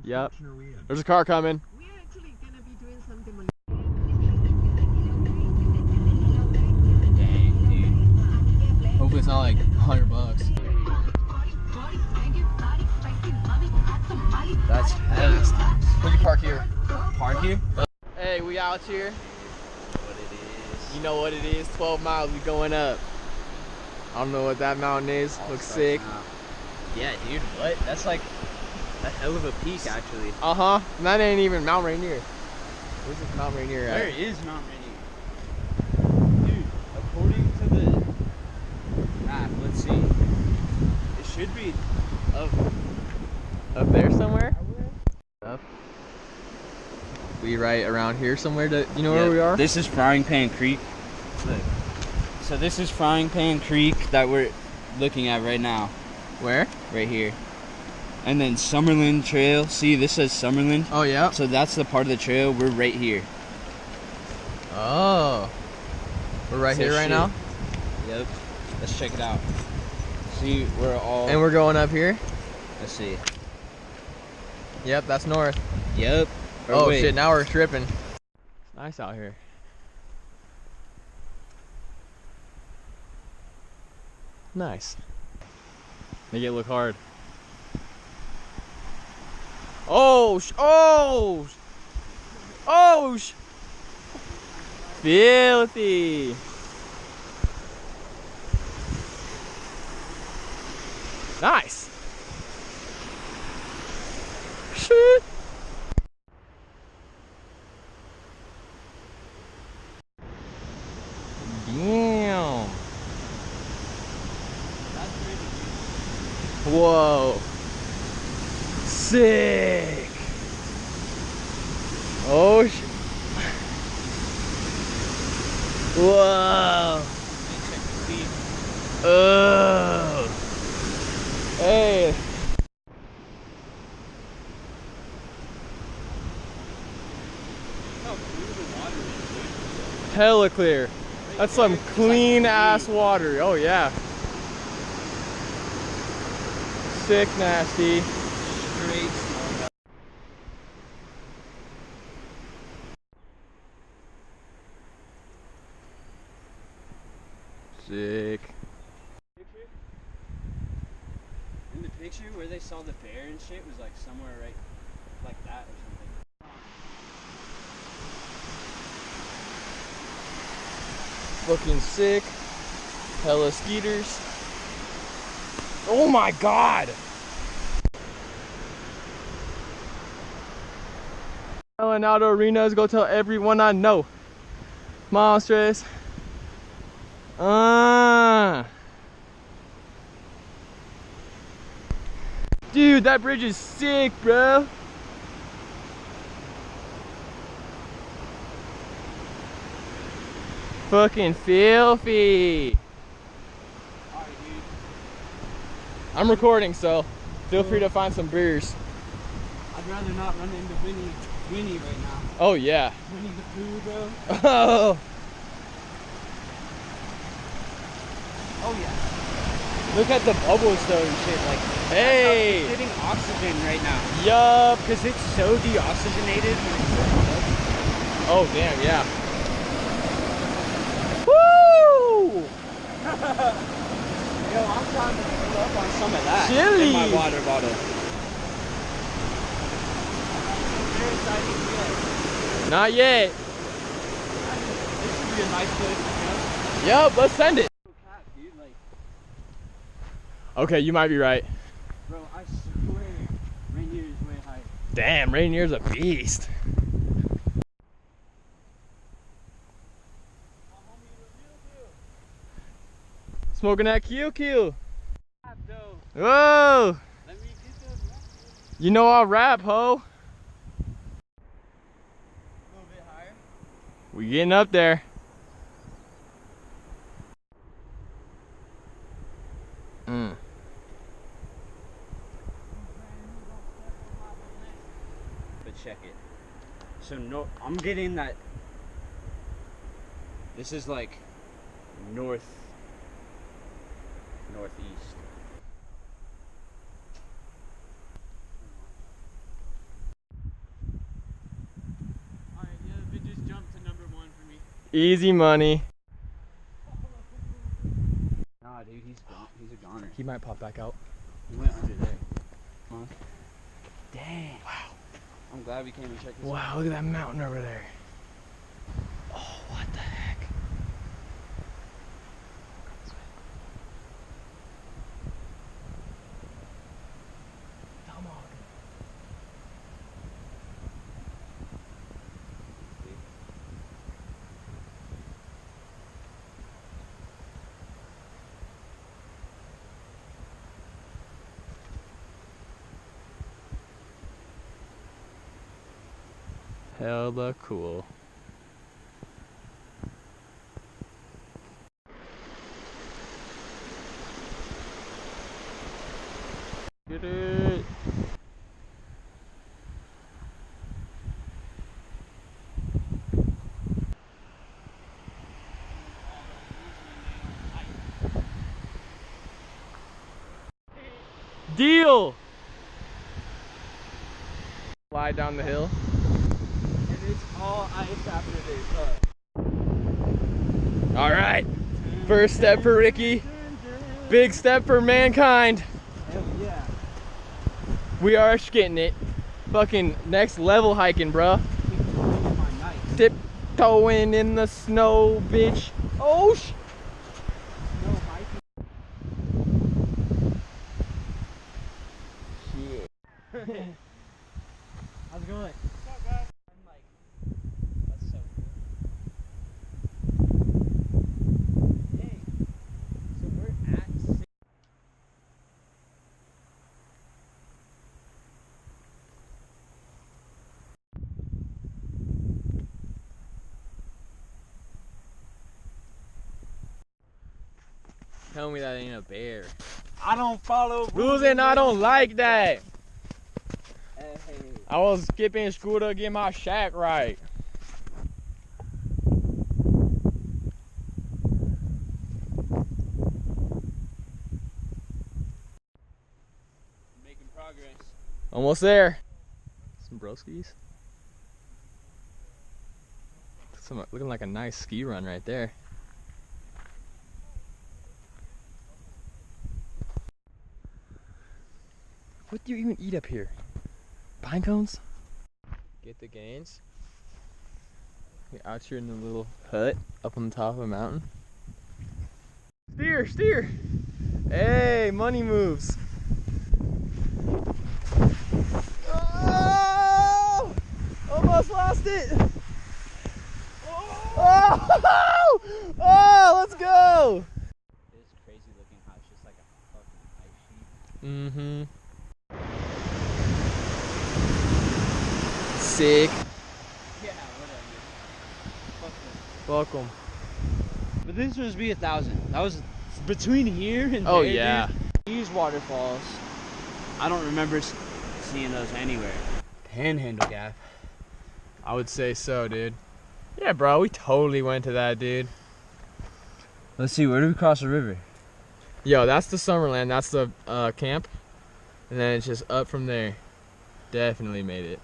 Yep. There's a car coming. We're actually gonna be doing something. Dang, dude. Hopefully it's not like $100. That's fast. We can park here. Park here? Hey, we out here. What it is. You know what it is. 12 miles. We going up. I don't know what that mountain is. Looks sick. Yeah, dude. What? That's like a hell of a peak, actually. Uh-huh. And that ain't even Mount Rainier. Where's this Mount Rainier at? Where is Mount Rainier? Dude, according to the map, let's see. It should be Up there somewhere? Up. We right around here somewhere. You know where we are? This is Frying Pan Creek. Look. So this is Frying Pan Creek that we're looking at right now. Where? Right here. And then Summerland Trail. See, this says Summerland. Oh, yeah. So that's the part of the trail. We're right here. Oh. We're right here right now? Yep. Let's check it out. See, we're all... And we're going up here? Let's see. Yep, that's north. Yep. Oh, shit, now we're tripping. It's nice out here. Nice. Make it look hard. Oh, filthy. Nice. Shit. Damn. Whoa. Sick. Oh shit. Whoa. Oh. Hey. Hella clear. That's some clean ass water. Oh yeah. Sick nasty. Straight. Sick. In the picture where they saw the bear and shit was like somewhere right like that or something. Looking sick. Hella skeeters. Oh my god! Selling out arenas, go tell everyone I know. Monstrous. Dude, that bridge is sick, bro. Fucking filthy. Alright, dude. I'm recording, so feel free to find some beers. I'd rather not run into Winnie right now. Oh yeah. Winnie the Pooh, bro. Oh. Oh yeah. Look at the bubbles though and shit. Like, hey. it's getting oxygen right now. Yup. Because it's so deoxygenated. Oh damn, yeah. Woo! Yo, I'm trying to fill up on some of that Chili. in my water bottle. Not yet. This should be a nice place to go. Yup, let's send it. Dude, like, Okay, you might be right. bro, I swear Rainier is way higher. Damn, Rainier's a beast. Smoking that QQ. Whoa! Let me get those. You know I'll rap, ho. A little bit higher. We getting up there. But check it. So no, I'm getting that. This is like northeast. Easy money. Nah, dude, he's a goner. He might pop back out. He went under there. Huh? Dang. Wow. I'm glad we came and checked this out. Wow, look at that mountain over there. Oh, what the heck? Come on. Hella cool. Get it. Deal. Slide down the hill. And it's all ice after this. All right. First step for Ricky. Big step for mankind. Hell yeah. We are getting it. Fucking next level hiking, bruh. Tiptoeing in the snow, bitch. Oh, shit. How's it going? What's up, guys? I'm like, that's so cool. Hey, so we're at 6. Tell me that ain't a bear. I don't follow Rules and I don't like that. Hey. I was skipping school to get my shack right. Making progress. Almost there. Some broskies. Looking like a nice ski run right there. What do you even eat up here? Pine cones? Get the gains. We're out here in the little hut up on the top of a mountain. Steer, steer! Hey, money moves. Oh! Almost lost it! Oh! Oh, let's go! It's crazy looking how it's just like a fucking ice sheet. Mm-hmm. Sick. Yeah, whatever. Fuck this. Welcome. But this was be 1,000. That was between here and Oh there, yeah. dude. These waterfalls, I don't remember seeing those anywhere. Panhandle Gap. I would say so, dude. Yeah, bro, we totally went to that, dude. Let's see, where do we cross the river? Yo, that's the Summerland. That's the camp. And then it's just up from there. Definitely made it.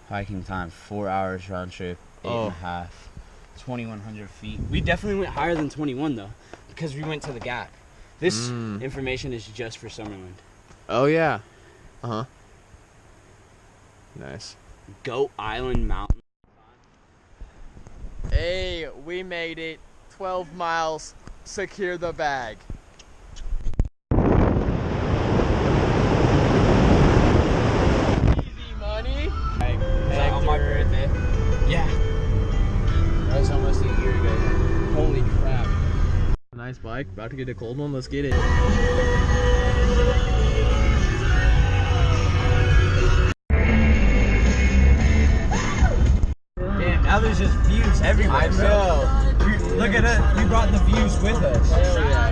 Hiking time, 4 hours round trip, 8.5. 2,100 feet. We definitely went higher than 21 though, because we went to the Gap. This information is just for Summerland. Oh yeah. Uh-huh. Nice. Goat Island Mountain. Hey, we made it. 12 miles. Secure the bag. Easy money. On my birthday. Yeah. That was almost a year ago. Holy crap. Nice bike. About to get a cold one. Let's get it. Damn, now there's just views everywhere. I know. Look at it. We brought the views with us. Hell yeah.